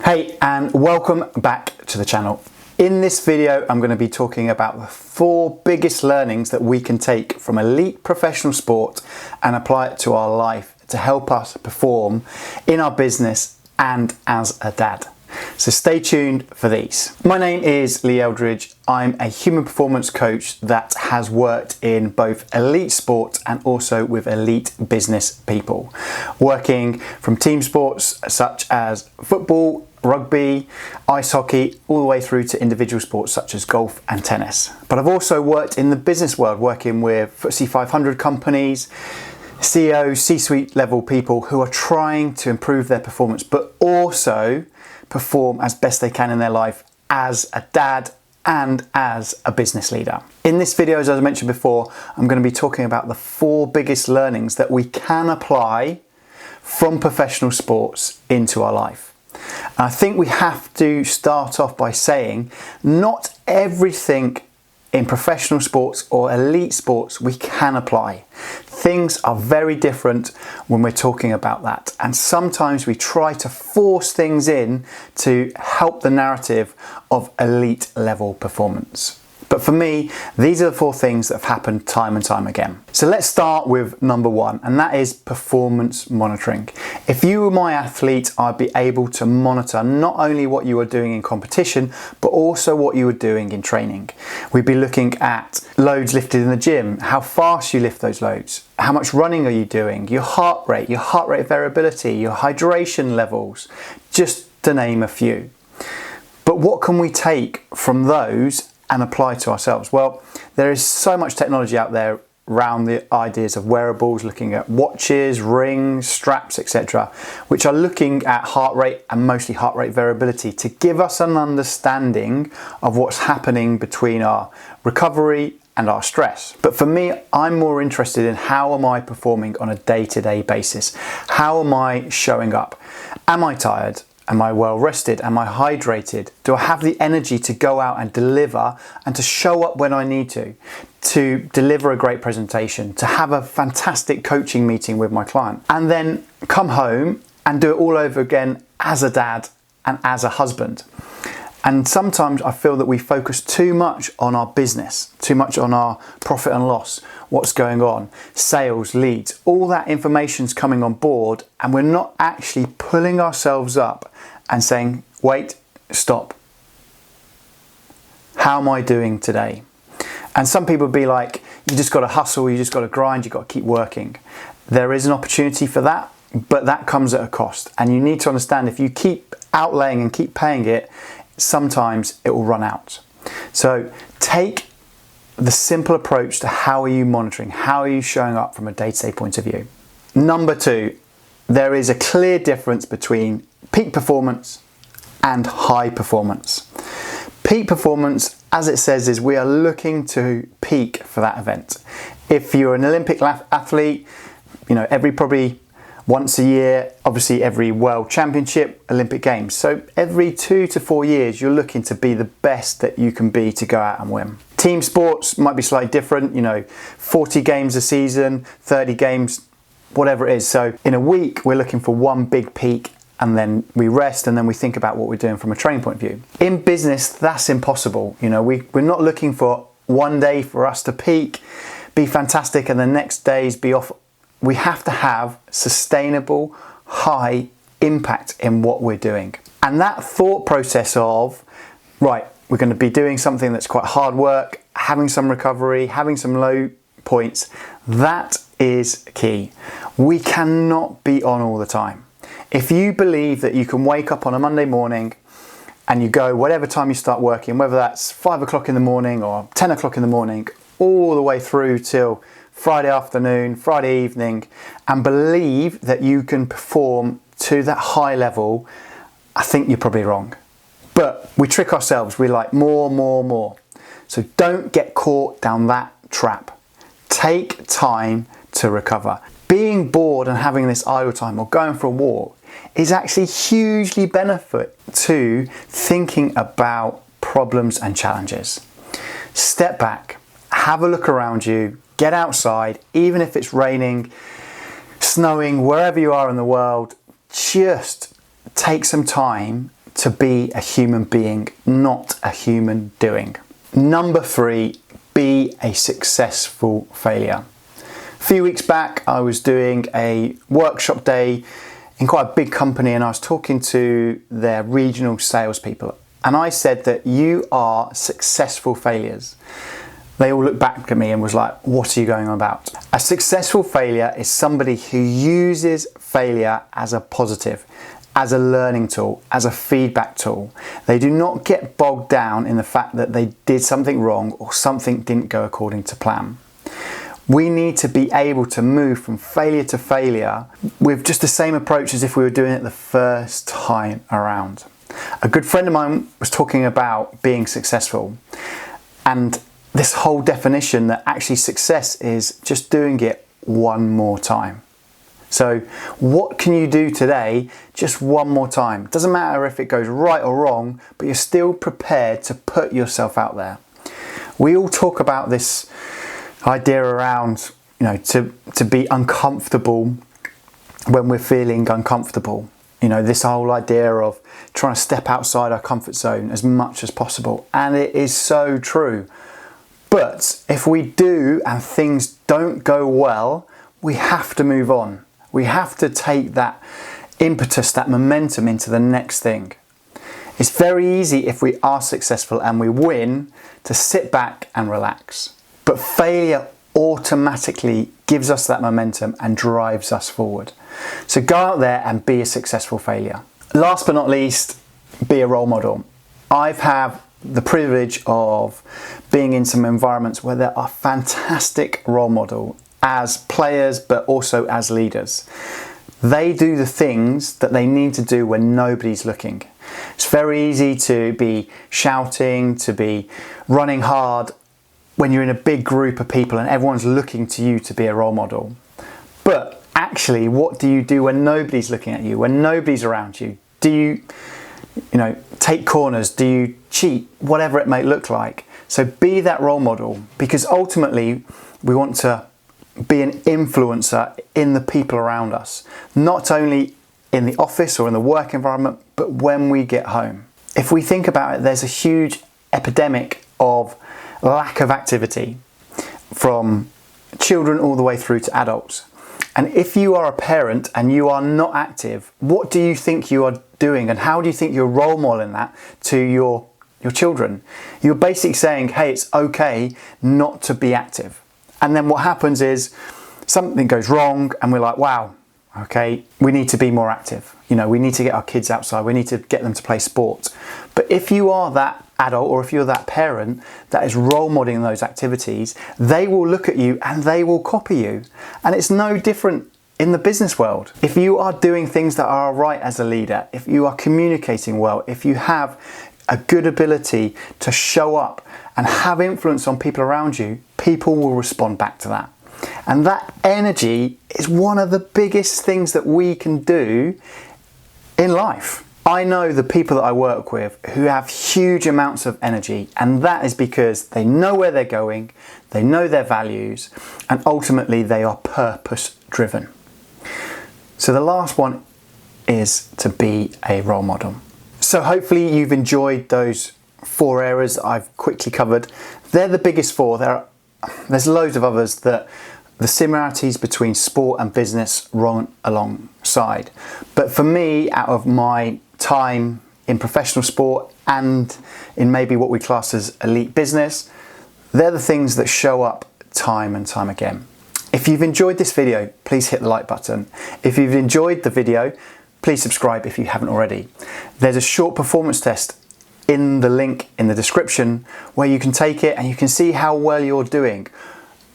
Hey, and welcome back to the channel. In this video, I'm going to be talking about the 4 biggest learnings that we can take from elite professional sport and apply it to our life to help us perform in our business and as a dad. So stay tuned for these. My name is Lee Eldridge. I'm a human performance coach that has worked in both elite sport and also with elite business people, working from team sports such as football, rugby, ice hockey, all the way through to individual sports such as golf and tennis. But I've also worked in the business world, working with FTSE 500 companies, CEOs, C-suite level people who are trying to improve their performance, but also perform as best they can in their life as a dad and as a business leader. In this video, as I mentioned before, I'm going to be talking about the 4 biggest learnings that we can apply from professional sports into our life. And I think we have to start off by saying not everything in professional sports or elite sports we can apply. Things are very different when we're talking about that, and sometimes we try to force things in to help the narrative of elite level performance. But for me, these are the 4 things that have happened time and time again. So let's start with number 1, and that is performance monitoring. If you were my athlete, I'd be able to monitor not only what you were doing in competition, but also what you were doing in training. We'd be looking at loads lifted in the gym, how fast you lift those loads, how much running are you doing, your heart rate variability, your hydration levels, just to name a few. But what can we take from those and apply to ourselves? Well, there is so much technology out there around the ideas of wearables, looking at watches, rings, straps, etc., which are looking at heart rate and mostly heart rate variability to give us an understanding of what's happening between our recovery and our stress. But for me, I'm more interested in how am I performing on a day-to-day basis? How am I showing up? Am I tired? Am I well rested? Am I hydrated? Do I have the energy to go out and deliver and to show up when I need to deliver a great presentation, to have a fantastic coaching meeting with my client, and then come home and do it all over again as a dad and as a husband? And sometimes I feel that we focus too much on our business, too much on our profit and loss, what's going on, sales, leads, all that information's coming on board, and we're not actually pulling ourselves up and saying, wait, stop. How am I doing today? And some people be like, you just got to hustle, you just got to grind, you got to keep working. There is an opportunity for that, but that comes at a cost. And you need to understand, if you keep outlaying and keep paying it, sometimes it will run out. So take the simple approach to how are you monitoring, how are you showing up from a day-to-day point of view. Number 2, there is a clear difference between peak performance and high performance. Peak performance, as it says, is we are looking to peak for that event. If you're an Olympic athlete, every probably once a year, obviously every World Championship, Olympic Games. So every 2 to 4 years, you're looking to be the best that you can be to go out and win. Team sports might be slightly different, 40 games a season, 30 games, whatever it is. So in a week, we're looking for one big peak, and then we rest, and then we think about what we're doing from a training point of view. In business, that's impossible. We're not looking for one day for us to peak, be fantastic, and the next days be off. We have to have sustainable, high impact in what we're doing. And that thought process of, right, we're going to be doing something that's quite hard work, having some recovery, having some low points, that is key. We cannot be on all the time. If you believe that you can wake up on a Monday morning and you go whatever time you start working, whether that's 5 o'clock in the morning or 10 o'clock in the morning, all the way through till Friday afternoon, Friday evening, and believe that you can perform to that high level, I think you're probably wrong. But we trick ourselves. We like more. So don't get caught down that trap. Take time to recover. Being bored and having this idle time or going for a walk is actually hugely benefit to thinking about problems and challenges. Step back, have a look around you, get outside, even if it's raining, snowing, wherever you are in the world, just take some time to be a human being, not a human doing. Number 3, be a successful failure. A few weeks back, I was doing a workshop day in quite a big company, and I was talking to their regional salespeople, and I said that you are successful failures. They all looked back at me and was like, what are you going on about? A successful failure is somebody who uses failure as a positive, as a learning tool, as a feedback tool. They do not get bogged down in the fact that they did something wrong or something didn't go according to plan. We need to be able to move from failure to failure with just the same approach as if we were doing it the first time around. A good friend of mine was talking about being successful, and this whole definition that actually success is just doing it one more time. So what can you do today just one more time? It doesn't matter if it goes right or wrong, but you're still prepared to put yourself out there. We all talk about this idea around, to be uncomfortable when we're feeling uncomfortable. This whole idea of trying to step outside our comfort zone as much as possible. And it is so true. But if we do and things don't go well, we have to move on. We have to take that impetus, that momentum into the next thing. It's very easy if we are successful and we win to sit back and relax. But failure automatically gives us that momentum and drives us forward. So go out there and be a successful failure. Last but not least, be a role model. I've had the privilege of being in some environments where there are fantastic role models as players, but also as leaders. They do the things that they need to do when nobody's looking. It's very easy to be shouting, to be running hard when you're in a big group of people and everyone's looking to you to be a role model. But actually, what do you do when nobody's looking at you, when nobody's around you? Do you take corners? Do you cheat? Whatever it may look like. So be that role model, because ultimately we want to be an influencer in the people around us, not only in the office or in the work environment, but when we get home. If we think about it, there's a huge epidemic of lack of activity from children all the way through to adults. And if you are a parent and you are not active, what do you think you are doing, and how do you think you're role modeling that to your children? You're basically saying, hey, it's okay not to be active. And then what happens is something goes wrong and we're like, wow, okay, we need to be more active. We need to get our kids outside. We need to get them to play sport. But if you are that adult, or if you're that parent that is role modeling those activities, they will look at you and they will copy you. And it's no different in the business world. If you are doing things that are right as a leader, if you are communicating well, if you have a good ability to show up and have influence on people around you, people will respond back to that. And that energy is one of the biggest things that we can do in life. I know the people that I work with who have huge amounts of energy, and that is because they know where they're going, they know their values, and ultimately they are purpose driven. So the last one is to be a role model. So hopefully you've enjoyed those 4 areas that I've quickly covered. They're the biggest 4. There's loads of others that the similarities between sport and business run alongside. But for me, out of my time in professional sport and in maybe what we class as elite business, they're the things that show up time and time again. If you've enjoyed this video, please hit the like button. If you've enjoyed the video, please subscribe if you haven't already. There's a short performance test in the link in the description where you can take it and you can see how well you're doing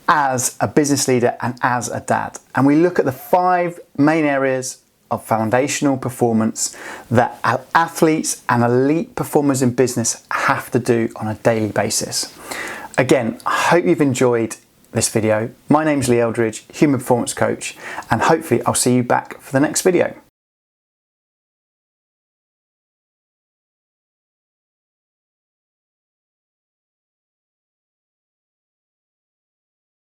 as a business leader and as a dad. And we look at the 5 main areas of foundational performance that athletes and elite performers in business have to do on a daily basis. Again, I hope you've enjoyed this video. My name's Lee Eldridge, Human Performance Coach, and hopefully I'll see you back for the next video.